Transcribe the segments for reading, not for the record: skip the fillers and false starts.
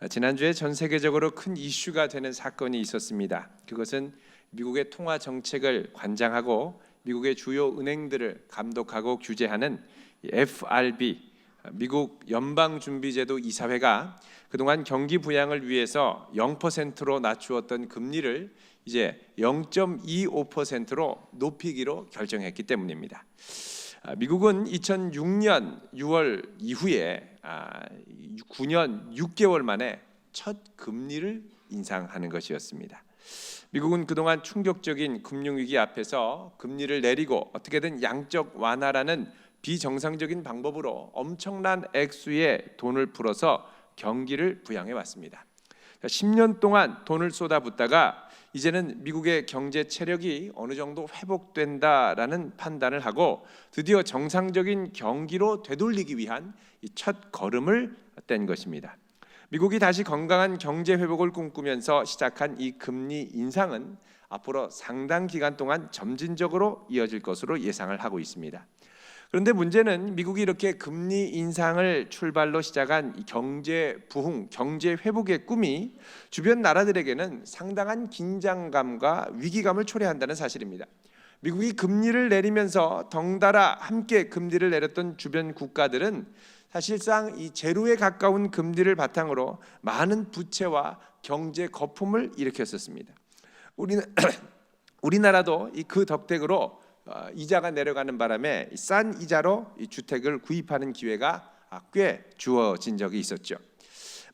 지난주에 전 세계적으로 큰 이슈가 되는 사건이 있었습니다. 그것은 미국의 통화 정책을 관장하고 미국의 주요 은행들을 감독하고 규제하는 FRB, 미국 연방준비제도 이사회가 그동안 경기 부양을 위해서 0%로 낮추었던 금리를 이제 0.25%로 높이기로 결정했기 때문입니다. 미국은 2006년 6월 이후에 9년 6개월 만에 첫 금리를 인상하는 것이었습니다. 미국은 그동안 충격적인 금융위기 앞에서 금리를 내리고 어떻게든 양적 완화라는 비정상적인 방법으로 엄청난 액수의 돈을 풀어서 경기를 부양해 왔습니다. 10년 동안 돈을 쏟아붓다가 이제는 미국의 경제 체력이 어느 정도 회복된다라는 판단을 하고 드디어 정상적인 경기로 되돌리기 위한 첫 걸음을 뗀 것입니다. 미국이 다시 건강한 경제 회복을 꿈꾸면서 시작한 이 금리 인상은 앞으로 상당 기간 동안 점진적으로 이어질 것으로 예상을 하고 있습니다. 그런데 문제는 미국이 이렇게 금리 인상을 출발로 시작한 경제 부흥, 경제 회복의 꿈이 주변 나라들에게는 상당한 긴장감과 위기감을 초래한다는 사실입니다. 미국이 금리를 내리면서 덩달아 함께 금리를 내렸던 주변 국가들은 사실상 이 제로에 가까운 금리를 바탕으로 많은 부채와 경제 거품을 일으켰었습니다. 우리나라도 그 덕택으로 이자가 내려가는 바람에 싼 이자로 주택을 구입하는 기회가 꽤 주어진 적이 있었죠.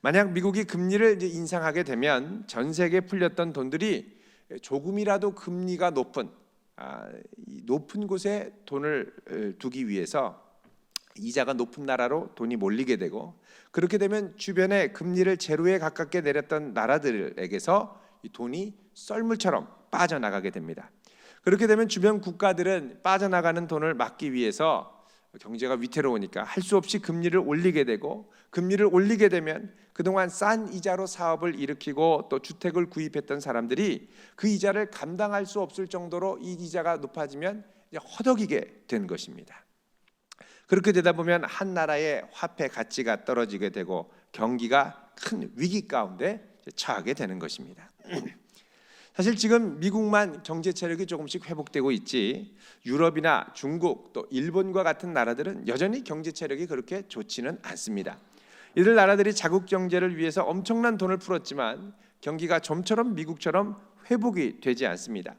만약 미국이 금리를 인상하게 되면 전 세계에 풀렸던 돈들이 조금이라도 금리가 높은 곳에 돈을 두기 위해서 이자가 높은 나라로 돈이 몰리게 되고, 그렇게 되면 주변에 금리를 제로에 가깝게 내렸던 나라들에게서 이 돈이 썰물처럼 빠져나가게 됩니다. 그렇게 되면 주변 국가들은 빠져나가는 돈을 막기 위해서 경제가 위태로우니까 할 수 없이 금리를 올리게 되고, 금리를 올리게 되면 그동안 싼 이자로 사업을 일으키고 또 주택을 구입했던 사람들이 그 이자를 감당할 수 없을 정도로 이 이자가 높아지면 이제 허덕이게 된 것입니다. 그렇게 되다 보면 한 나라의 화폐 가치가 떨어지게 되고 경기가 큰 위기 가운데 처하게 되는 것입니다. 사실 지금 미국만 경제 체력이 조금씩 회복되고 있지 유럽이나 중국 또 일본과 같은 나라들은 여전히 경제 체력이 그렇게 좋지는 않습니다. 이들 나라들이 자국 경제를 위해서 엄청난 돈을 풀었지만 경기가 좀처럼 미국처럼 회복이 되지 않습니다.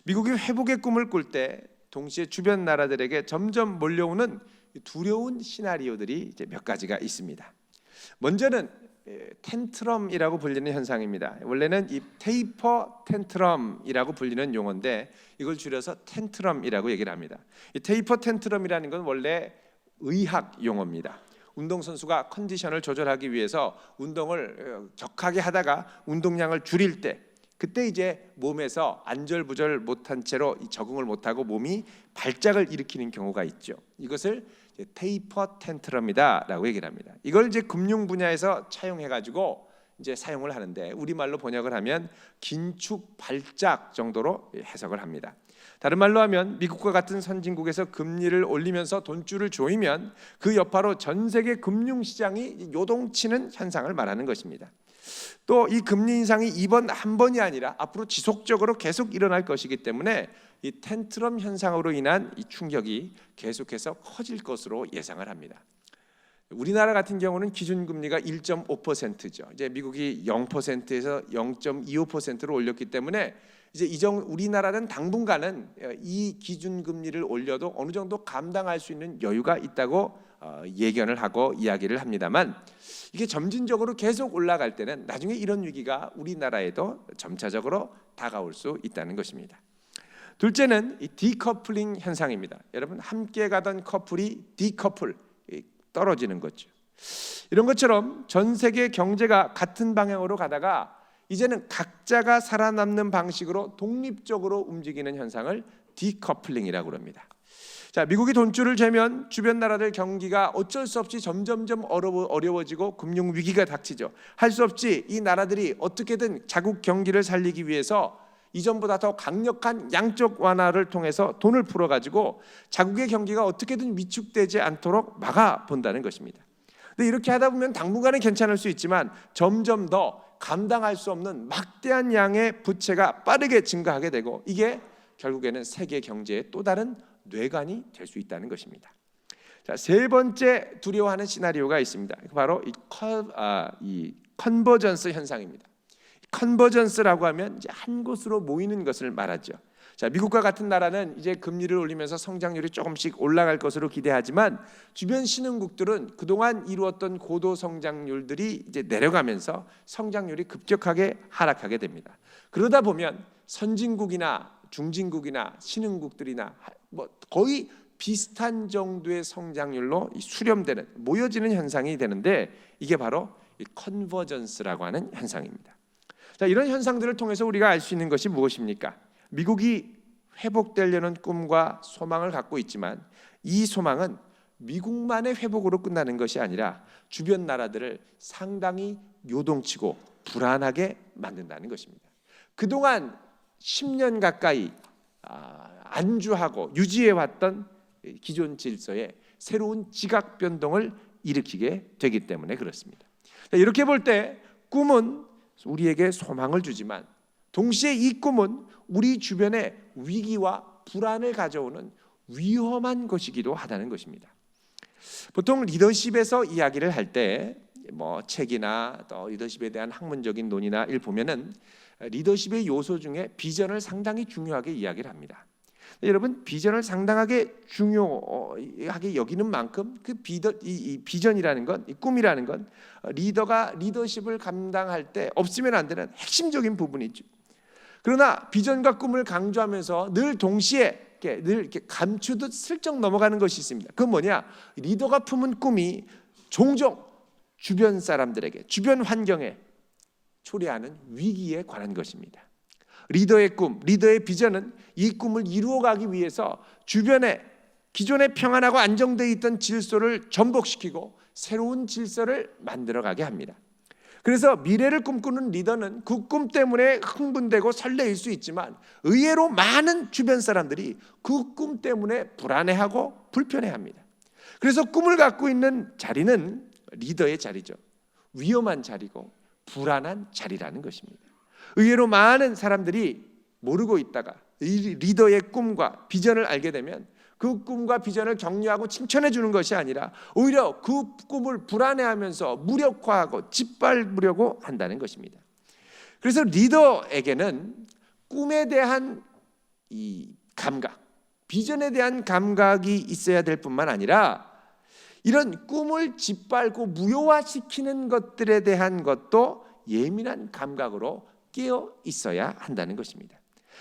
미국이 회복의 꿈을 꿀 때 동시에 주변 나라들에게 점점 몰려오는 두려운 시나리오들이 이제 몇 가지가 있습니다. 먼저는 텐트럼이라고 불리는 현상입니다. 원래는 이 테이퍼 텐트럼이라고 불리는 용어인데 이걸 줄여서 텐트럼이라고 얘기를 합니다. 이 테이퍼 텐트럼이라는 건 원래 의학 용어입니다. 운동선수가 컨디션을 조절하기 위해서 운동을 격하게 하다가 운동량을 줄일 때, 그때 이제 몸에서 안절부절 못한 채로 적응을 못하고 몸이 발작을 일으키는 경우가 있죠. 이것을 테이퍼 텐트럼이다라고 얘기를 합니다. 이걸 이제 금융 분야에서 차용해가지고 이제 사용을 하는데 우리말로 번역을 하면 긴축 발작 정도로 해석을 합니다. 다른 말로 하면 미국과 같은 선진국에서 금리를 올리면서 돈줄을 조이면 그 여파로 전 세계 금융시장이 요동치는 현상을 말하는 것입니다. 또 이 금리 인상이 이번 한 번이 아니라 앞으로 지속적으로 계속 일어날 것이기 때문에 이 텐트럼 현상으로 인한 이 충격이 계속해서 커질 것으로 예상을 합니다. 우리나라 같은 경우는 기준금리가 1.5%죠. 이제 미국이 0%에서 0.25%로 올렸기 때문에 이제 우리나라는 당분간은 이 기준금리를 올려도 어느 정도 감당할 수 있는 여유가 있다고 예견을 하고 이야기를 합니다만, 이게 점진적으로 계속 올라갈 때는 나중에 이런 위기가 우리나라에도 점차적으로 다가올 수 있다는 것입니다. 둘째는 이 디커플링 현상입니다. 여러분, 함께 가던 커플이 디커플, 떨어지는 거죠. 이런 것처럼 전 세계 경제가 같은 방향으로 가다가 이제는 각자가 살아남는 방식으로 독립적으로 움직이는 현상을 디커플링이라고 합니다. 자, 미국이 돈줄을 재면 주변 나라들 경기가 어쩔 수 없이 점점점 어려워지고 금융 위기가 닥치죠. 할 수 없이 이 나라들이 어떻게든 자국 경기를 살리기 위해서 이전보다 더 강력한 양적 완화를 통해서 돈을 풀어가지고 자국의 경기가 어떻게든 위축되지 않도록 막아본다는 것입니다. 근데 이렇게 하다 보면 당분간은 괜찮을 수 있지만 점점 더 감당할 수 없는 막대한 양의 부채가 빠르게 증가하게 되고 이게 결국에는 세계 경제의 또 다른 뇌관이 될 수 있다는 것입니다. 자, 세 번째 두려워하는 시나리오가 있습니다. 바로 이 컨버전스 현상입니다. 컨버전스라고 하면 이제 한 곳으로 모이는 것을 말하죠. 자, 미국과 같은 나라는 이제 금리를 올리면서 성장률이 조금씩 올라갈 것으로 기대하지만 주변 신흥국들은 그동안 이루었던 고도 성장률들이 이제 내려가면서 성장률이 급격하게 하락하게 됩니다. 그러다 보면 선진국이나 중진국이나 신흥국들이나 뭐 거의 비슷한 정도의 성장률로 수렴되는 모여지는 현상이 되는데 이게 바로 이 컨버전스라고 하는 현상입니다. 자, 이런 현상들을 통해서 우리가 알 수 있는 것이 무엇입니까? 미국이 회복되려는 꿈과 소망을 갖고 있지만 이 소망은 미국만의 회복으로 끝나는 것이 아니라 주변 나라들을 상당히 요동치고 불안하게 만든다는 것입니다. 그동안 10년 가까이 안주하고 유지해왔던 기존 질서에 새로운 지각 변동을 일으키게 되기 때문에 그렇습니다. 이렇게 볼 때 꿈은 우리에게 소망을 주지만 동시에 이 꿈은 우리 주변에 위기와 불안을 가져오는 위험한 것이기도 하다는 것입니다. 보통 리더십에서 이야기를 할 때 뭐 책이나 또 리더십에 대한 학문적인 논의나 일 보면은 리더십의 요소 중에 비전을 상당히 중요하게 이야기를 합니다. 여러분, 비전을 상당하게 중요하게 여기는 만큼 그 비전이라는 건, 이 꿈이라는 건 리더가 리더십을 감당할 때 없으면 안 되는 핵심적인 부분이죠. 그러나 비전과 꿈을 강조하면서 늘 동시에 늘 이렇게 감추듯 슬쩍 넘어가는 것이 있습니다. 그건 뭐냐? 리더가 품은 꿈이 종종 주변 사람들에게, 주변 환경에 초래하는 위기에 관한 것입니다. 리더의 꿈, 리더의 비전은 이 꿈을 이루어가기 위해서 주변에 기존에 평안하고 안정되어 있던 질서를 전복시키고 새로운 질서를 만들어가게 합니다. 그래서 미래를 꿈꾸는 리더는 그 꿈 때문에 흥분되고 설레일 수 있지만 의외로 많은 주변 사람들이 그 꿈 때문에 불안해하고 불편해합니다. 그래서 꿈을 갖고 있는 자리는 리더의 자리죠. 위험한 자리고 불안한 자리라는 것입니다. 의외로 많은 사람들이 모르고 있다가 이 리더의 꿈과 비전을 알게 되면 그 꿈과 비전을 격려하고 칭찬해 주는 것이 아니라 오히려 그 꿈을 불안해하면서 무력화하고 짓밟으려고 한다는 것입니다. 그래서 리더에게는 꿈에 대한 이 감각, 비전에 대한 감각이 있어야 될 뿐만 아니라 이런 꿈을 짓밟고 무효화시키는 것들에 대한 것도 예민한 감각으로 깨어 있어야 한다는 것입니다.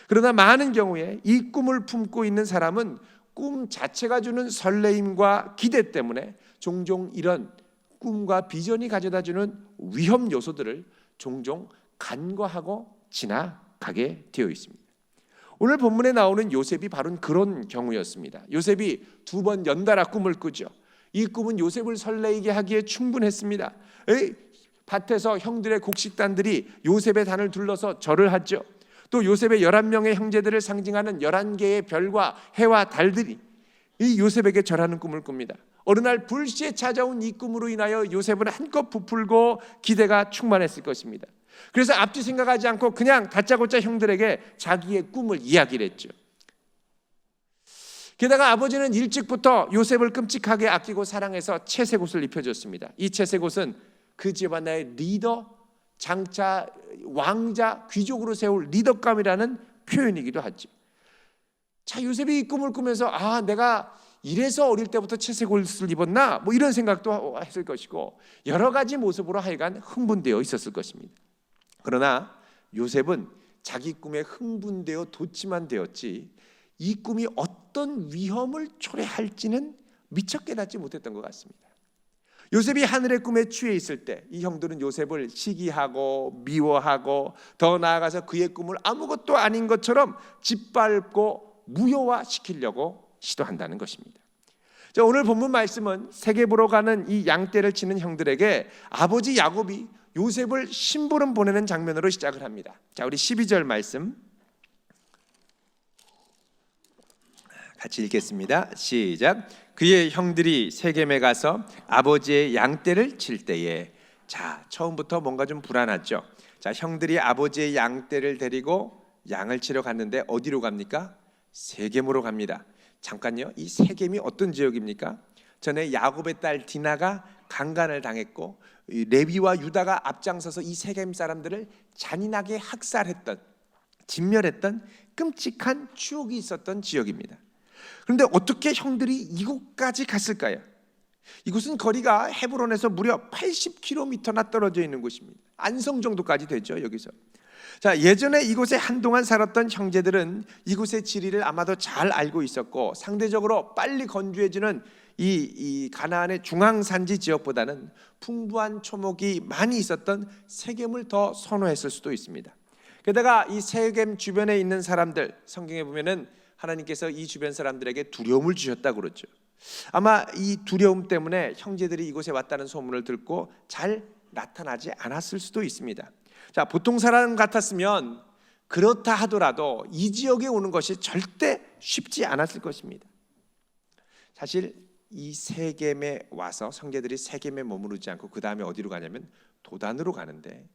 그러나 많은 경우에 이 꿈을 품고 있는 사람은 꿈 자체가 주는 설레임과 기대 때문에 종종 이런 꿈과 비전이 가져다주는 위험 요소들을 종종 간과하고 지나가게 되어 있습니다. 오늘 본문에 나오는 요셉이 바로 그런 경우였습니다. 요셉이 2번 연달아 꿈을 꾸죠. 이 꿈은 요셉을 설레이게 하기에 충분했습니다. 밭에서 형들의 곡식단들이 요셉의 단을 둘러서 절을 하죠. 또 요셉의 11명의 형제들을 상징하는 11개의 별과 해와 달들이 이 요셉에게 절하는 꿈을 꿉니다. 어느 날 불시에 찾아온 이 꿈으로 인하여 요셉은 한껏 부풀고 기대가 충만했을 것입니다. 그래서 앞뒤 생각하지 않고 그냥 다짜고짜 형들에게 자기의 꿈을 이야기를 했죠. 게다가 아버지는 일찍부터 요셉을 끔찍하게 아끼고 사랑해서 채색옷을 입혀줬습니다. 이 채색옷은 그 집안의 리더, 장차 왕자, 귀족으로 세울 리더감이라는 표현이기도 하죠. 자, 요셉이 이 꿈을 꾸면서 내가 이래서 어릴 때부터 채색옷을 입었나? 뭐 이런 생각도 했을 것이고 여러 가지 모습으로 하여간 흥분되어 있었을 것입니다. 그러나 요셉은 자기 꿈에 흥분되어 도취만 되었지 이 꿈이 어떤 위험을 초래할지는 미처 깨닫지 못했던 것 같습니다. 요셉이 하늘의 꿈에 취해 있을 때 이 형들은 요셉을 시기하고 미워하고 더 나아가서 그의 꿈을 아무것도 아닌 것처럼 짓밟고 무효화시키려고 시도한다는 것입니다. 자, 오늘 본문 말씀은 세계 보러 가는 이 양떼를 치는 형들에게 아버지 야곱이 요셉을 심부름 보내는 장면으로 시작을 합니다. 자, 우리 12절 말씀 같이 읽겠습니다. 시작. 그의 형들이 세겜에 가서 아버지의 양떼를 칠 때에, 자, 처음부터 뭔가 좀 불안하죠. 자, 형들이 아버지의 양떼를 데리고 양을 치러 갔는데 어디로 갑니까? 세겜으로 갑니다. 잠깐요. 이 세겜이 어떤 지역입니까? 전에 야곱의 딸 디나가 강간을 당했고 레위와 유다가 앞장서서 이 세겜 사람들을 잔인하게 학살했던, 진멸했던 끔찍한 추억이 있었던 지역입니다. 그런데 어떻게 형들이 이곳까지 갔을까요? 이곳은 거리가 헤브론에서 무려 80km나 떨어져 있는 곳입니다. 안성 정도까지 되죠, 여기서. 자, 예전에 이곳에 한동안 살았던 형제들은 이곳의 지리를 아마도 잘 알고 있었고 상대적으로 빨리 건조해지는 이 가나안의 중앙산지 지역보다는 풍부한 초목이 많이 있었던 세겜을 더 선호했을 수도 있습니다. 게다가 이 세겜 주변에 있는 사람들, 성경에 보면은 하나님께서 이 주변 사람들에게 두려움을 주셨다고 그러죠. 아마 이 두려움 때문에 형제들이 이곳에 왔다는 소문을 듣고 잘 나타나지 않았을 수도 있습니다. 자, 보통 사람 같았으면 그렇다 하더라도 이 지역에 오는 것이 절대 쉽지 않았을 것입니다. 사실 이 세겜에 와서 형제들이 세겜에 머무르지 않고 그 다음에 어디로 가냐면 도단으로 가는데,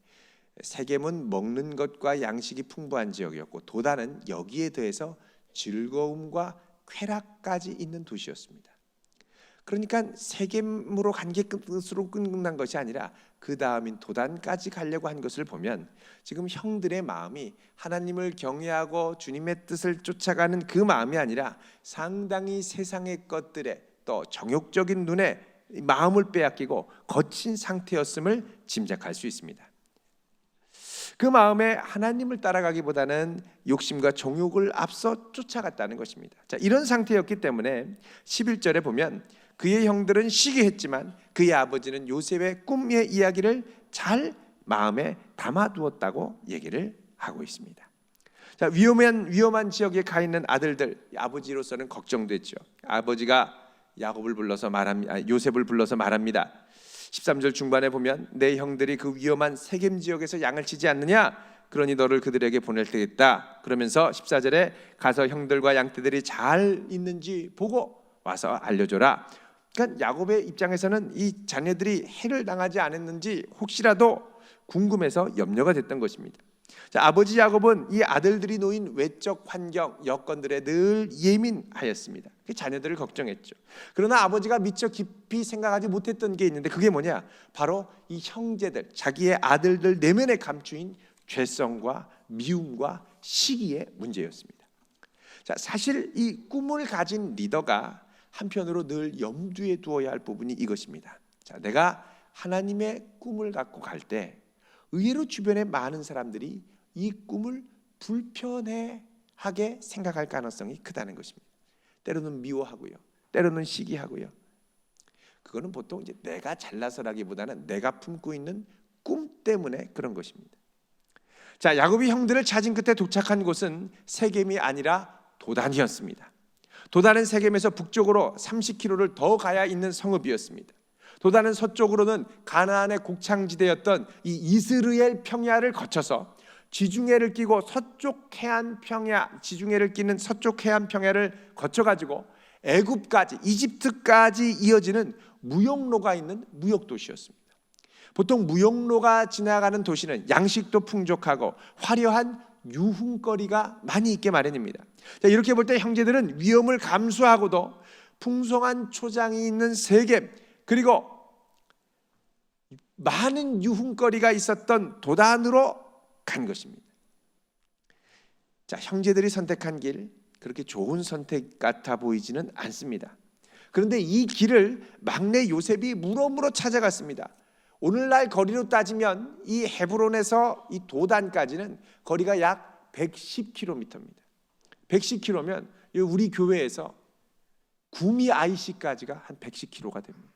세겜은 먹는 것과 양식이 풍부한 지역이었고 도단은 여기에 더해서 즐거움과 쾌락까지 있는 도시였습니다. 그러니까 세겜으로 간 게 끝으로 끝난 것이 아니라 그 다음인 도단까지 가려고 한 것을 보면 지금 형들의 마음이 하나님을 경외하고 주님의 뜻을 쫓아가는 그 마음이 아니라 상당히 세상의 것들에 또 정욕적인 눈에 마음을 빼앗기고 거친 상태였음을 짐작할 수 있습니다. 그 마음에 하나님을 따라가기보다는 욕심과 정욕을 앞서 쫓아갔다는 것입니다. 자, 이런 상태였기 때문에 11절에 보면 그의 형들은 시기했지만 그의 아버지는 요셉의 꿈의 이야기를 잘 마음에 담아두었다고 얘기를 하고 있습니다. 자, 위험한 지역에 가 있는 아들들, 아버지로서는 걱정됐죠. 아버지가 야곱을 불러서 말합니다. 요셉을 불러서 말합니다. 13절 중반에 보면 내 형들이 그 위험한 세겜 지역에서 양을 치지 않느냐? 그러니 너를 그들에게 보낼 테겠다. 그러면서 14절에 가서 형들과 양떼들이 잘 있는지 보고 와서 알려줘라. 그러니까 야곱의 입장에서는 이 자녀들이 해를 당하지 않았는지 혹시라도 궁금해서 염려가 됐던 것입니다. 자, 아버지 야곱은 이 아들들이 놓인 외적 환경, 여건들에 늘 예민하였습니다. 자녀들을 걱정했죠. 그러나 아버지가 미처 깊이 생각하지 못했던 게 있는데 그게 뭐냐? 바로 이 형제들, 자기의 아들들 내면에 감추인 죄성과 미움과 시기의 문제였습니다. 자, 사실 이 꿈을 가진 리더가 한편으로 늘 염두에 두어야 할 부분이 이것입니다. 자, 내가 하나님의 꿈을 갖고 갈 때 의외로 주변에 많은 사람들이 이 꿈을 불편해하게 생각할 가능성이 크다는 것입니다. 때로는 미워하고요, 때로는 시기하고요. 그거는 보통 이제 내가 잘나서라기보다는 내가 품고 있는 꿈 때문에 그런 것입니다. 자, 야곱이 형들을 찾은 끝에 도착한 곳은 세겜이 아니라 도단이었습니다. 도단은 세겜에서 북쪽으로 30km를 더 가야 있는 성읍이었습니다. 도단은 서쪽으로는 가나안의 곡창지대였던 이 이스라엘 평야를 거쳐서 지중해를 끼고 서쪽 해안 평야, 지중해를 끼는 서쪽 해안 평야를 거쳐가지고 애굽까지, 이집트까지 이어지는 무역로가 있는 무역 도시였습니다. 보통 무역로가 지나가는 도시는 양식도 풍족하고 화려한 유흥거리가 많이 있게 마련입니다. 자, 이렇게 볼 때 형제들은 위험을 감수하고도 풍성한 초장이 있는 세겜, 그리고 많은 유흥거리가 있었던 도단으로 간 것입니다. 자, 형제들이 선택한 길, 그렇게 좋은 선택 같아 보이지는 않습니다. 그런데 이 길을 막내 요셉이 물어물어 찾아갔습니다. 오늘날 거리로 따지면 이 헤브론에서 이 도단까지는 거리가 약 110km입니다. 110km면 우리 교회에서 구미 IC까지가 한 110km가 됩니다.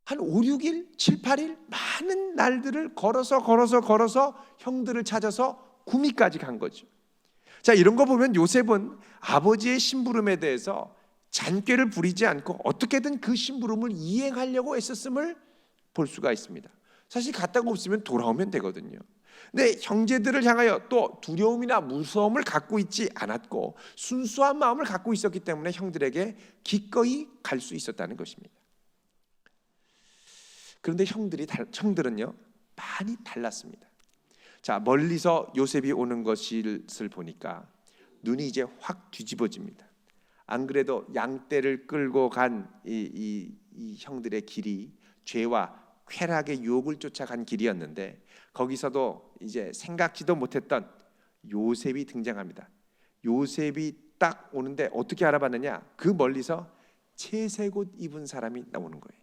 한 5, 6일, 7, 8일 많은 날들을 걸어서 형들을 찾아서 구미까지 간 거죠. 자, 이런 거 보면 요셉은 아버지의 심부름에 대해서 잔꾀를 부리지 않고 어떻게든 그 심부름을 이행하려고 애썼음을 볼 수가 있습니다. 사실 갔다가 없으면 돌아오면 되거든요. 근데 형제들을 향하여 또 두려움이나 무서움을 갖고 있지 않았고 순수한 마음을 갖고 있었기 때문에 형들에게 기꺼이 갈 수 있었다는 것입니다. 그런데 형들은요 많이 달랐습니다. 자, 멀리서 요셉이 오는 것을 보니까 눈이 이제 확 뒤집어집니다. 안 그래도 양떼를 끌고 간 이 형들의 길이 죄와 쾌락의 유혹을 쫓아간 길이었는데 거기서도 이제 생각지도 못했던 요셉이 등장합니다. 요셉이 딱 오는데 어떻게 알아봤느냐? 그 멀리서 채색옷 입은 사람이 나오는 거예요.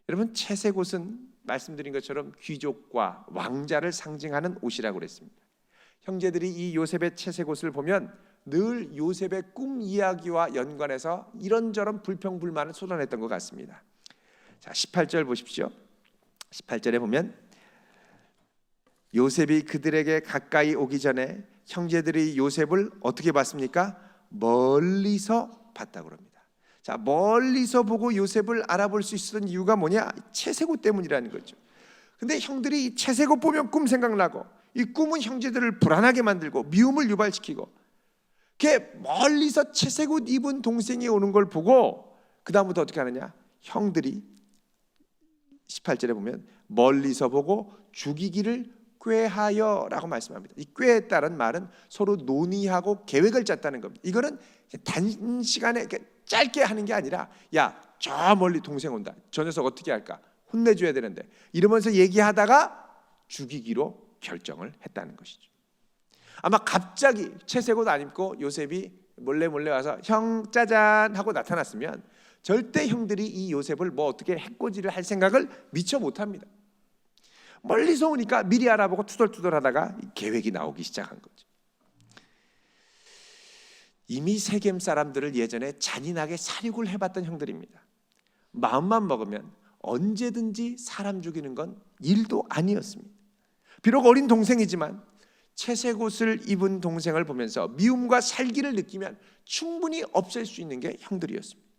여러분, 채색옷은 말씀드린 것처럼 귀족과 왕자를 상징하는 옷이라고 그랬습니다. 형제들이 이 요셉의 채색옷을 보면 늘 요셉의 꿈 이야기와 연관해서 이런저런 불평불만을 쏟아냈던 것 같습니다. 자, 18절 보십시오. 18절에 보면 요셉이 그들에게 가까이 오기 전에 형제들이 요셉을 어떻게 봤습니까? 멀리서 봤다고 합니다. 자, 멀리서 보고 요셉을 알아볼 수 있었던 이유가 뭐냐? 채색옷 때문이라는 거죠. 근데 형들이 이 채색옷 보면 꿈 생각나고 이 꿈은 형제들을 불안하게 만들고 미움을 유발시키고 이렇게 멀리서 채색옷 입은 동생이 오는 걸 보고 그 다음부터 어떻게 하느냐? 형들이 18절에 보면 멀리서 보고 죽이기를 꾀하여 라고 말씀합니다. 이 꾀했다는 말은 서로 논의하고 계획을 짰다는 겁니다. 이거는 단시간에 짧게 하는 게 아니라 야, 저 멀리 동생 온다. 저 녀석 어떻게 할까? 혼내줘야 되는데 이러면서 얘기하다가 죽이기로 결정을 했다는 것이죠. 아마 갑자기 채색옷 안 입고 요셉이 몰래 와서 형 짜잔 하고 나타났으면 절대 형들이 이 요셉을 뭐 어떻게 해코지를 할 생각을 미처 못합니다. 멀리서 오니까 미리 알아보고 투덜투덜하다가 계획이 나오기 시작한 거죠. 이미 세겜 사람들을 예전에 잔인하게 살육을 해봤던 형들입니다. 마음만 먹으면 언제든지 사람 죽이는 건 일도 아니었습니다. 비록 어린 동생이지만 채색옷을 입은 동생을 보면서 미움과 살기를 느끼면 충분히 없앨 수 있는 게 형들이었습니다.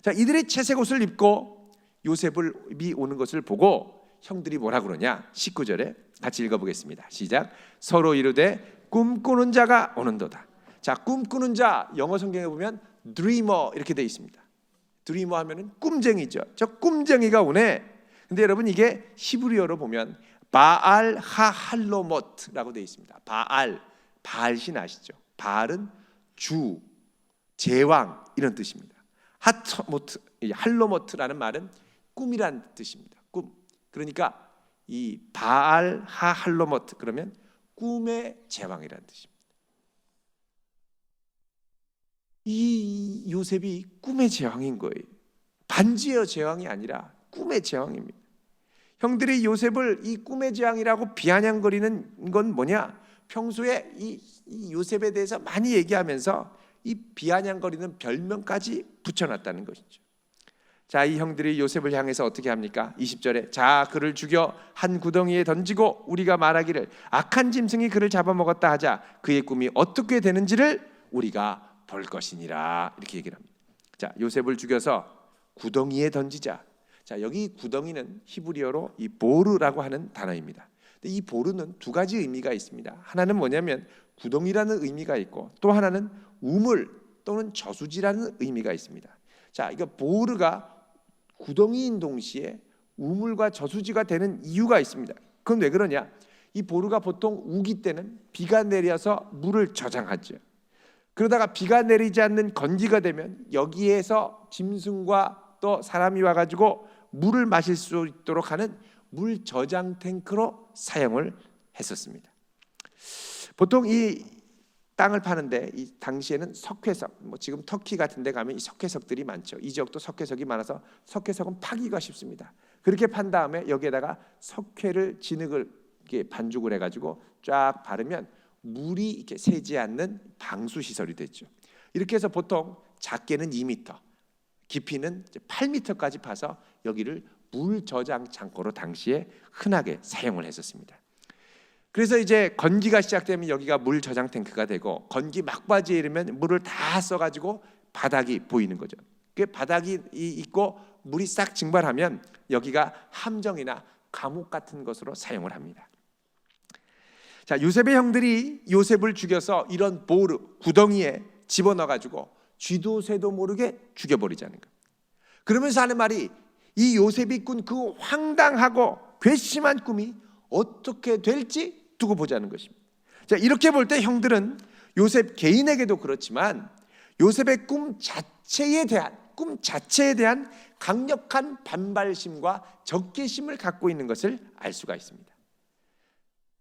자, 이들이 채색옷을 입고 요셉이 오는 것을 보고 형들이 뭐라 그러냐? 19절에 같이 읽어보겠습니다. 시작. 서로 이르되 꿈꾸는 자가 오는도다. 자, 꿈꾸는 자 영어 성경에 보면 dreamer 이렇게 돼 있습니다. dreamer 하면은 꿈쟁이죠. 저 꿈쟁이가 오네. 근데 여러분 이게 히브리어로 보면 바알 하할로모트라고 되어 있습니다. 바알 신 아시죠? 바알은 주, 제왕 이런 뜻입니다. 할로모트라는 말은 꿈이란 뜻입니다. 꿈. 그러니까 이 바알 하할로모트 그러면 꿈의 제왕이라는 뜻입니다. 이 요셉이 꿈의 제왕인 거예요. 반지의 제왕이 아니라 꿈의 제왕입니다. 형들이 요셉을 이 꿈의 제왕이라고 비아냥거리는 건 뭐냐? 평소에 이 요셉에 대해서 많이 얘기하면서 이 비아냥거리는 별명까지 붙여놨다는 것이죠. 자, 이 형들이 요셉을 향해서 어떻게 합니까? 20절에 자, 그를 죽여 한 구덩이에 던지고 우리가 말하기를 악한 짐승이 그를 잡아먹었다 하자. 그의 꿈이 어떻게 되는지를 우리가 볼 것이니라. 이렇게 얘기를 합니다. 자, 요셉을 죽여서 구덩이에 던지자. 자, 여기 구덩이는 히브리어로 이 보르라고 하는 단어입니다. 근데 이 보르는 두 가지 의미가 있습니다. 하나는 뭐냐면 구덩이라는 의미가 있고 또 하나는 우물 또는 저수지라는 의미가 있습니다. 자, 이거 보르가 구덩이인 동시에 우물과 저수지가 되는 이유가 있습니다. 그건 왜 그러냐? 이 보르가 보통 우기 때는 비가 내려서 물을 저장하죠. 그러다가 비가 내리지 않는 건기가 되면 여기에서 짐승과 또 사람이 와가지고 물을 마실 수 있도록 하는 물 저장 탱크로 사용을 했었습니다. 보통 이 땅을 파는데 이 당시에는 석회석, 뭐 지금 터키 같은 데 가면 이 석회석들이 많죠. 이 지역도 석회석이 많아서 석회석은 파기가 쉽습니다. 그렇게 판 다음에 여기에다가 석회를 진흙을 이렇게 반죽을 해가지고 쫙 바르면 물이 이렇게 새지 않는 방수 시설이 됐죠. 이렇게 해서 보통 작게는 2m, 깊이는 8m까지 파서 여기를 물 저장 창고로 당시에 흔하게 사용을 했었습니다. 그래서 이제 건기가 시작되면 여기가 물 저장 탱크가 되고 건기 막바지에 이르면 물을 다 써가지고 바닥이 보이는 거죠. 그 바닥이 있고 물이 싹 증발하면 여기가 함정이나 감옥 같은 것으로 사용을 합니다. 자, 요셉의 형들이 요셉을 죽여서 이런 보르 구덩이에 집어넣어 가지고 쥐도 새도 모르게 죽여버리자는 거예요. 그러면서 하는 말이 이 요셉이 꾼 그 황당하고 괘씸한 꿈이 어떻게 될지 두고 보자는 것입니다. 자, 이렇게 볼 때 형들은 요셉 개인에게도 그렇지만 요셉의 꿈 자체에 대한 강력한 반발심과 적개심을 갖고 있는 것을 알 수가 있습니다.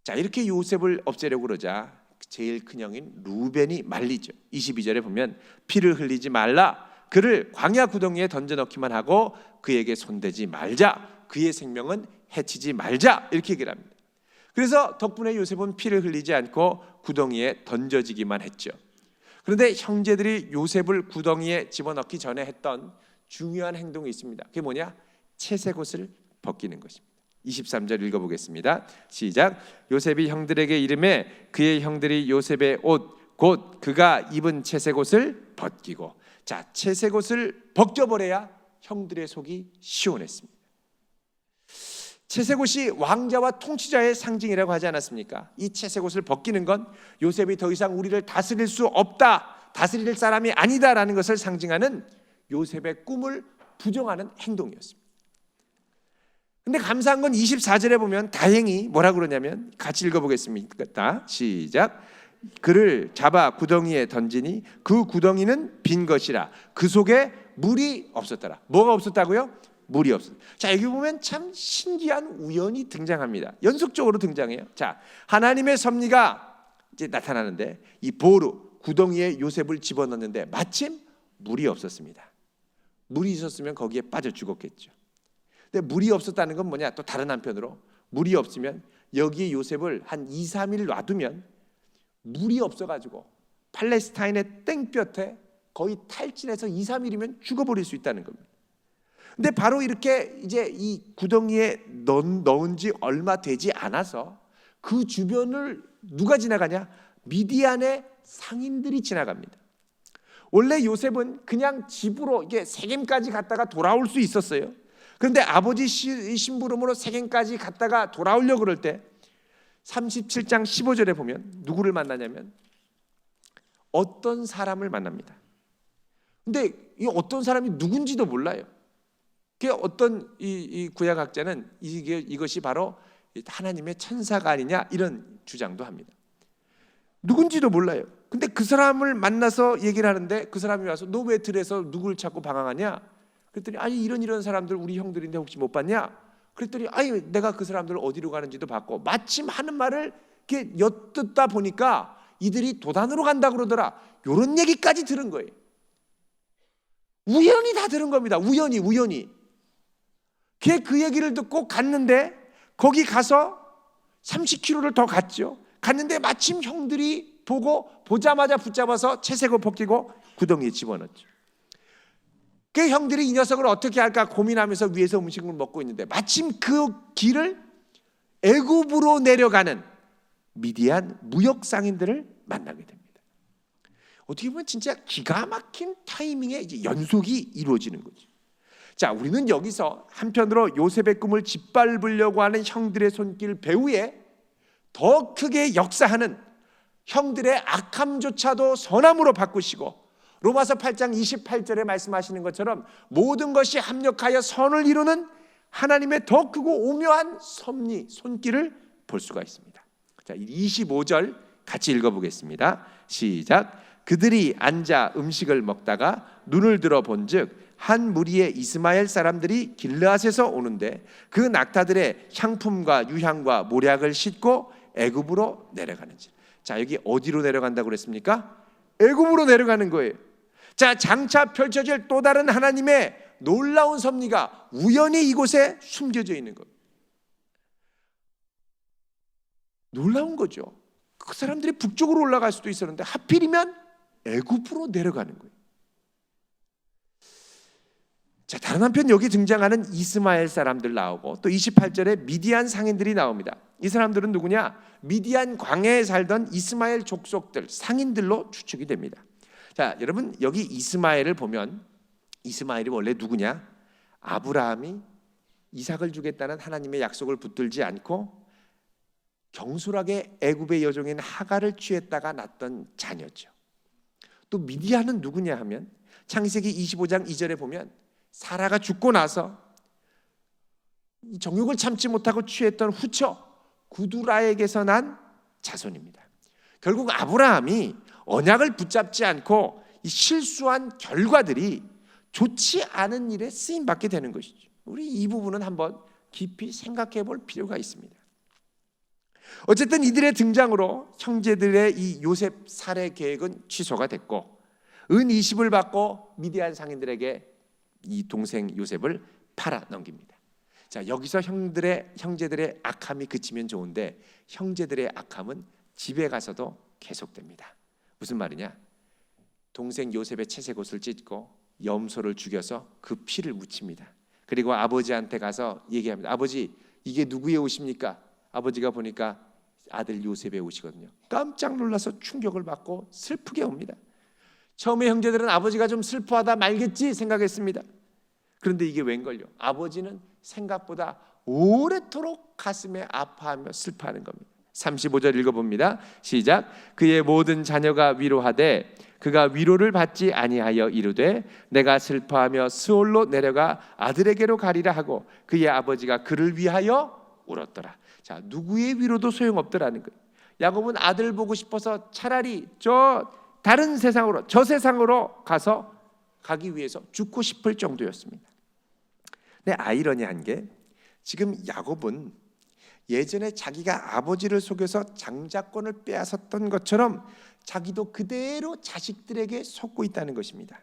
자, 이렇게 요셉을 없애려고 그러자 제일 큰 형인 루벤이 말리죠. 22절에 보면 피를 흘리지 말라, 그를 광야 구덩이에 던져넣기만 하고 그에게 손대지 말자, 그의 생명은 해치지 말자, 이렇게 얘기를 합니다. 그래서 덕분에 요셉은 피를 흘리지 않고 구덩이에 던져지기만 했죠. 그런데 형제들이 요셉을 구덩이에 집어넣기 전에 했던 중요한 행동이 있습니다. 그게 뭐냐? 채색옷을 벗기는 것입니다. 23절 읽어보겠습니다. 시작. 요셉이 형들에게 이르매 그의 형들이 요셉의 옷 곧 그가 입은 채색옷을 벗기고, 자, 채색옷을 벗겨버려야 형들의 속이 시원했습니다. 채색옷이 왕자와 통치자의 상징이라고 하지 않았습니까? 이 채색옷을 벗기는 건 요셉이 더 이상 우리를 다스릴 수 없다, 다스릴 사람이 아니다라는 것을 상징하는 요셉의 꿈을 부정하는 행동이었습니다. 근데 감사한 건 24절에 보면 다행히 뭐라 그러냐면, 같이 읽어보겠습니다. 시작. 그를 잡아 구덩이에 던지니 그 구덩이는 빈 것이라 그 속에 물이 없었더라. 뭐가 없었다고요? 물이 없었다. 자, 여기 보면 참 신기한 우연이 등장합니다. 연속적으로 등장해요. 자, 하나님의 섭리가 이제 나타나는데 이 보르 구덩이에 요셉을 집어넣는데 마침 물이 없었습니다. 물이 있었으면 거기에 빠져 죽었겠죠. 근데 물이 없었다는 건 뭐냐? 또 다른 한편으로 물이 없으면 여기에 요셉을 한 2, 3일 놔두면 물이 없어가지고 팔레스타인의 땡볕에 거의 탈진해서 2, 3일이면 죽어버릴 수 있다는 겁니다. 근데 바로 이렇게 이제 이 구덩이에 넣은 지 얼마 되지 않아서 그 주변을 누가 지나가냐? 미디안의 상인들이 지나갑니다. 원래 요셉은 그냥 집으로 이게 세겜까지 갔다가 돌아올 수 있었어요. 그런데 아버지 심부름으로 세겜까지 갔다가 돌아오려고 그럴 때 37장 15절에 보면 누구를 만나냐면 어떤 사람을 만납니다. 근데 이 어떤 사람이 누군지도 몰라요. 그 어떤 이 구약학자는 이것이 바로 하나님의 천사가 아니냐 이런 주장도 합니다. 누군지도 몰라요. 근데 그 사람을 만나서 얘기를 하는데 그 사람이 와서 너 왜 들에서 누굴 찾고 방황하냐? 그랬더니 아니 이런 사람들 우리 형들인데 혹시 못 봤냐? 그랬더니 아니 내가 그 사람들 어디로 가는지도 봤고, 마침 하는 말을 이렇게 엿듣다 보니까 이들이 도단으로 간다 그러더라. 이런 얘기까지 들은 거예요. 우연히 다 들은 겁니다. 우연히. 그 얘기를 듣고 갔는데 거기 가서 30km를 더 갔죠. 갔는데 마침 형들이 보자마자 붙잡아서 채색을 벗기고 구덩이에 집어넣었죠. 그 형들이 이 녀석을 어떻게 할까 고민하면서 위에서 음식을 먹고 있는데 마침 그 길을 애굽으로 내려가는 미디안 무역 상인들을 만나게 됩니다. 어떻게 보면 진짜 기가 막힌 타이밍에 이제 연속이 이루어지는 거죠. 자, 우리는 여기서 한편으로 요셉의 꿈을 짓밟으려고 하는 형들의 손길 배후에 더 크게 역사하는 형들의 악함조차도 선함으로 바꾸시고 로마서 8장 28절에 말씀하시는 것처럼 모든 것이 합력하여 선을 이루는 하나님의 더 크고 오묘한 섭리, 손길을 볼 수가 있습니다. 자, 25절 같이 읽어보겠습니다. 시작. 그들이 앉아 음식을 먹다가 눈을 들어 본즉 한 무리의 이스마엘 사람들이 길르앗에서 오는데 그 낙타들의 향품과 유향과 모략을 싣고 애굽으로 내려가는지. 자, 여기 어디로 내려간다고 그랬습니까? 애굽으로 내려가는 거예요. 자, 장차 펼쳐질 또 다른 하나님의 놀라운 섭리가 우연히 이곳에 숨겨져 있는 겁니다. 놀라운 거죠. 그 사람들이 북쪽으로 올라갈 수도 있었는데 하필이면 애굽으로 내려가는 거예요. 자, 다른 한편 여기 등장하는 이스마엘 사람들 나오고 또 28절에 미디안 상인들이 나옵니다. 이 사람들은 누구냐? 미디안 광야에 살던 이스마엘 족속들, 상인들로 추측이 됩니다. 자, 여러분 여기 이스마엘을 보면 이스마엘이 원래 누구냐? 아브라함이 이삭을 주겠다는 하나님의 약속을 붙들지 않고 경솔하게 애굽의 여종인 하갈을 취했다가 낳던 자녀죠. 또 미디안은 누구냐 하면 창세기 25장 2절에 보면 사라가 죽고 나서 정욕을 참지 못하고 취했던 후처 구두라에게서 난 자손입니다. 결국 아브라함이 언약을 붙잡지 않고 이 실수한 결과들이 좋지 않은 일에 쓰임받게 되는 것이죠. 우리 이 부분은 한번 깊이 생각해 볼 필요가 있습니다. 어쨌든 이들의 등장으로 형제들의 이 요셉 살해 계획은 취소가 됐고 은 20을 받고 미디안 상인들에게 이 동생 요셉을 팔아 넘깁니다. 자, 여기서 형제들의 악함이 그치면 좋은데 형제들의 악함은 집에 가서도 계속됩니다. 무슨 말이냐? 동생 요셉의 채색옷을 찢고 염소를 죽여서 그 피를 묻힙니다. 그리고 아버지한테 가서 얘기합니다. 아버지, 이게 누구의 옷입니까? 아버지가 보니까 아들 요셉의 옷이거든요. 깜짝 놀라서 충격을 받고 슬프게 옵니다. 처음에 형제들은 아버지가 좀 슬퍼하다 말겠지 생각했습니다. 그런데 이게 웬걸요? 아버지는 생각보다 오래도록 가슴에 아파하며 슬퍼하는 겁니다. 35절 읽어봅니다. 시작. 그의 모든 자녀가 위로하되 그가 위로를 받지 아니하여 이르되 내가 슬퍼하며 스올로 내려가 아들에게로 가리라 하고 그의 아버지가 그를 위하여 울었더라. 자, 누구의 위로도 소용없더라는 거예요. 야곱은 아들 보고 싶어서 차라리 다른 세상으로, 저 세상으로 가기 위해서 죽고 싶을 정도였습니다. 근데 아이러니한 게 지금 야곱은 예전에 자기가 아버지를 속여서 장자권을 빼앗았던 것처럼 자기도 그대로 자식들에게 속고 있다는 것입니다.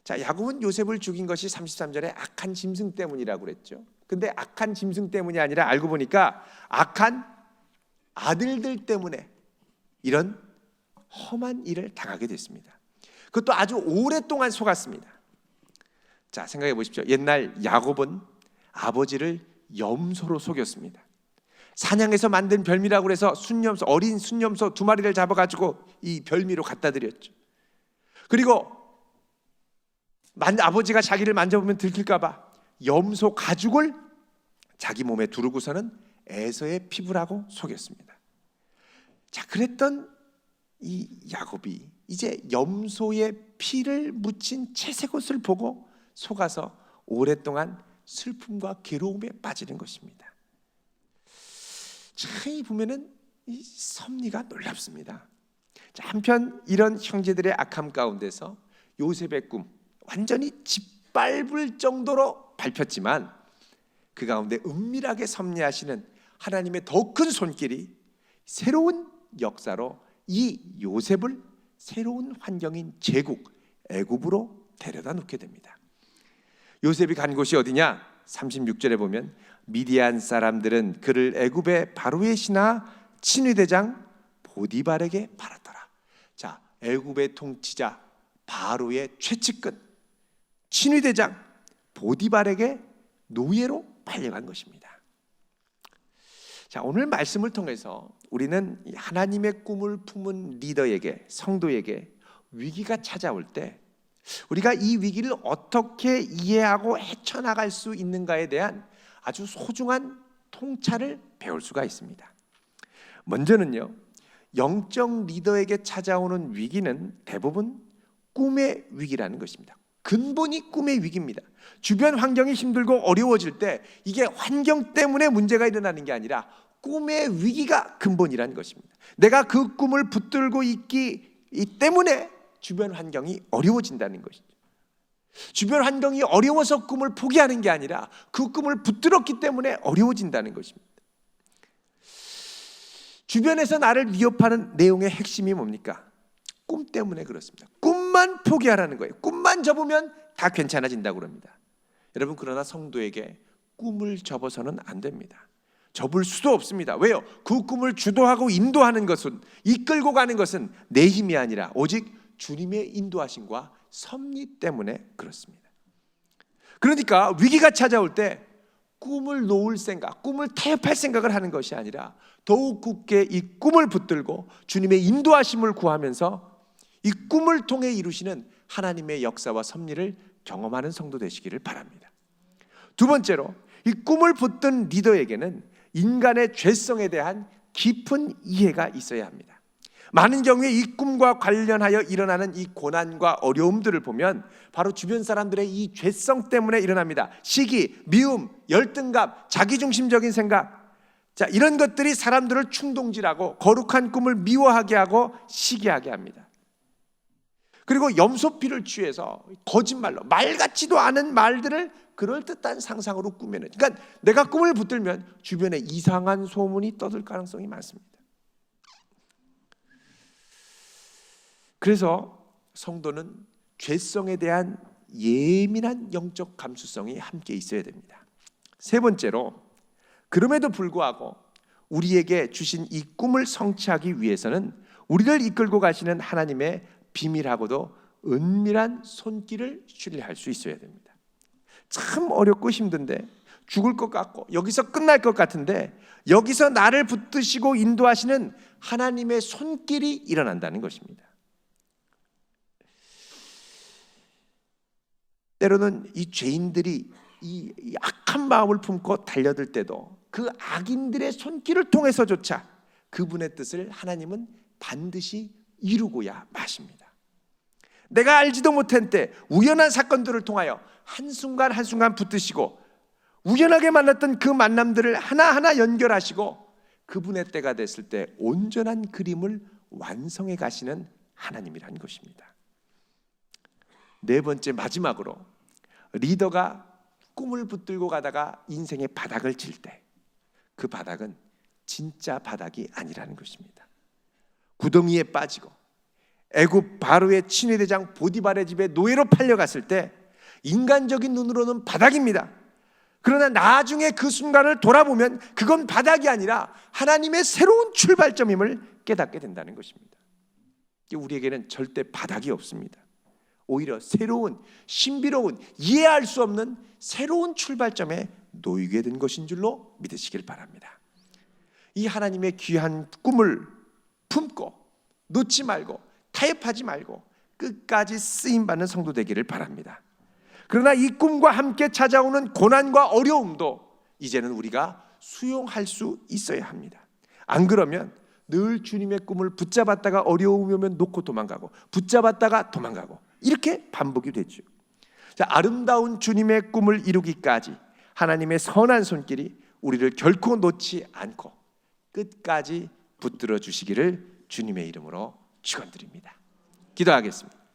자, 야곱은 요셉을 죽인 것이 33절에 악한 짐승 때문이라고 그랬죠. 근데 악한 짐승 때문이 아니라 알고 보니까 악한 아들들 때문에 이런 험한 일을 당하게 됐습니다. 그것도 아주 오랫동안 속았습니다. 자, 생각해 보십시오. 옛날 야곱은 아버지를 염소로 속였습니다. 사냥해서 만든 별미라고 해서 어린 순념소 2마리를 잡아가지고 이 별미로 갖다 드렸죠. 그리고 아버지가 자기를 만져보면 들킬까봐 염소 가죽을 자기 몸에 두르고서는 에서의 피부라고 속였습니다. 자, 그랬던 이 야곱이 이제 염소의 피를 묻힌 채색옷을 보고 속아서 오랫동안 슬픔과 괴로움에 빠지는 것입니다. 참 보면은 이 섭리가 놀랍습니다. 자, 한편 이런 형제들의 악함 가운데서 요셉의 꿈 완전히 짓밟을 정도로 밟혔지만 그 가운데 은밀하게 섭리하시는 하나님의 더 큰 손길이 새로운 역사로 이 요셉을 새로운 환경인 제국 애굽으로 데려다 놓게 됩니다. 요셉이 간 곳이 어디냐? 36절에 보면 미디안 사람들은 그를 애굽의 바로의 신하 친위대장 보디발에게 팔았더라. 자, 애굽의 통치자 바로의 최측근 친위대장 보디발에게 노예로 팔려간 것입니다. 자, 오늘 말씀을 통해서 우리는 하나님의 꿈을 품은 리더에게, 성도에게 위기가 찾아올 때 우리가 이 위기를 어떻게 이해하고 헤쳐나갈 수 있는가에 대한 아주 소중한 통찰을 배울 수가 있습니다. 먼저는요, 영적 리더에게 찾아오는 위기는 대부분 꿈의 위기라는 것입니다. 근본이 꿈의 위기입니다. 주변 환경이 힘들고 어려워질 때 이게 환경 때문에 문제가 일어나는 게 아니라 꿈의 위기가 근본이라는 것입니다. 내가 그 꿈을 붙들고 있기 때문에 주변 환경이 어려워진다는 것이죠. 주변 환경이 어려워서 꿈을 포기하는 게 아니라 그 꿈을 붙들었기 때문에 어려워진다는 것입니다. 주변에서 나를 위협하는 내용의 핵심이 뭡니까? 꿈 때문에 그렇습니다. 꿈만 포기하라는 거예요. 꿈만 접으면 다 괜찮아진다고 그럽니다. 여러분, 그러나 성도에게 꿈을 접어서는 안 됩니다. 접을 수도 없습니다. 왜요? 그 꿈을 주도하고 인도하는 것은, 이끌고 가는 것은 내 힘이 아니라 오직 주님의 인도하심과 섭리 때문에 그렇습니다. 그러니까 위기가 찾아올 때 꿈을 놓을 생각, 꿈을 타협할 생각을 하는 것이 아니라 더욱 굳게 이 꿈을 붙들고 주님의 인도하심을 구하면서 이 꿈을 통해 이루시는 하나님의 역사와 섭리를 경험하는 성도 되시기를 바랍니다. 두 번째로, 이 꿈을 붙든 리더에게는 인간의 죄성에 대한 깊은 이해가 있어야 합니다. 많은 경우에 이 꿈과 관련하여 일어나는 이 고난과 어려움들을 보면 바로 주변 사람들의 이 죄성 때문에 일어납니다. 시기, 미움, 열등감, 자기중심적인 생각, 자, 이런 것들이 사람들을 충동질하고 거룩한 꿈을 미워하게 하고 시기하게 합니다. 그리고 염소피를 취해서 거짓말로, 말 같지도 않은 말들을 그럴듯한 상상으로 꾸며내. 그러니까 내가 꿈을 붙들면 주변에 이상한 소문이 떠들 가능성이 많습니다. 그래서 성도는 죄성에 대한 예민한 영적 감수성이 함께 있어야 됩니다. 세 번째로, 그럼에도 불구하고 우리에게 주신 이 꿈을 성취하기 위해서는 우리를 이끌고 가시는 하나님의 비밀하고도 은밀한 손길을 신뢰할 수 있어야 됩니다. 참 어렵고 힘든데, 죽을 것 같고 여기서 끝날 것 같은데, 여기서 나를 붙드시고 인도하시는 하나님의 손길이 일어난다는 것입니다. 때로는 이 죄인들이 이 악한 마음을 품고 달려들 때도 그 악인들의 손길을 통해서조차 그분의 뜻을 하나님은 반드시 이루고야 마십니다. 내가 알지도 못한 때 우연한 사건들을 통하여 한순간 한순간 붙드시고 우연하게 만났던 그 만남들을 하나하나 연결하시고 그분의 때가 됐을 때 온전한 그림을 완성해 가시는 하나님이라는 것입니다. 네 번째, 마지막으로, 리더가 꿈을 붙들고 가다가 인생의 바닥을 칠 때 그 바닥은 진짜 바닥이 아니라는 것입니다. 구덩이에 빠지고 애굽 바로의 친위대장 보디발의 집에 노예로 팔려갔을 때 인간적인 눈으로는 바닥입니다. 그러나 나중에 그 순간을 돌아보면 그건 바닥이 아니라 하나님의 새로운 출발점임을 깨닫게 된다는 것입니다. 우리에게는 절대 바닥이 없습니다. 오히려 새로운, 신비로운, 이해할 수 없는 새로운 출발점에 놓이게 된 것인 줄로 믿으시길 바랍니다. 이 하나님의 귀한 꿈을 품고 놓지 말고 타협하지 말고 끝까지 쓰임받는 성도 되기를 바랍니다. 그러나 이 꿈과 함께 찾아오는 고난과 어려움도 이제는 우리가 수용할 수 있어야 합니다. 안 그러면 늘 주님의 꿈을 붙잡았다가 어려움이 오면 놓고 도망가고 붙잡았다가 도망가고 이렇게 반복이 되죠. 자, 아름다운 주님의 꿈을 이루기까지 하나님의 선한 손길이 우리를 결코 놓지 않고 끝까지 붙들어 주시기를 주님의 이름으로 축원드립니다. 기도하겠습니다.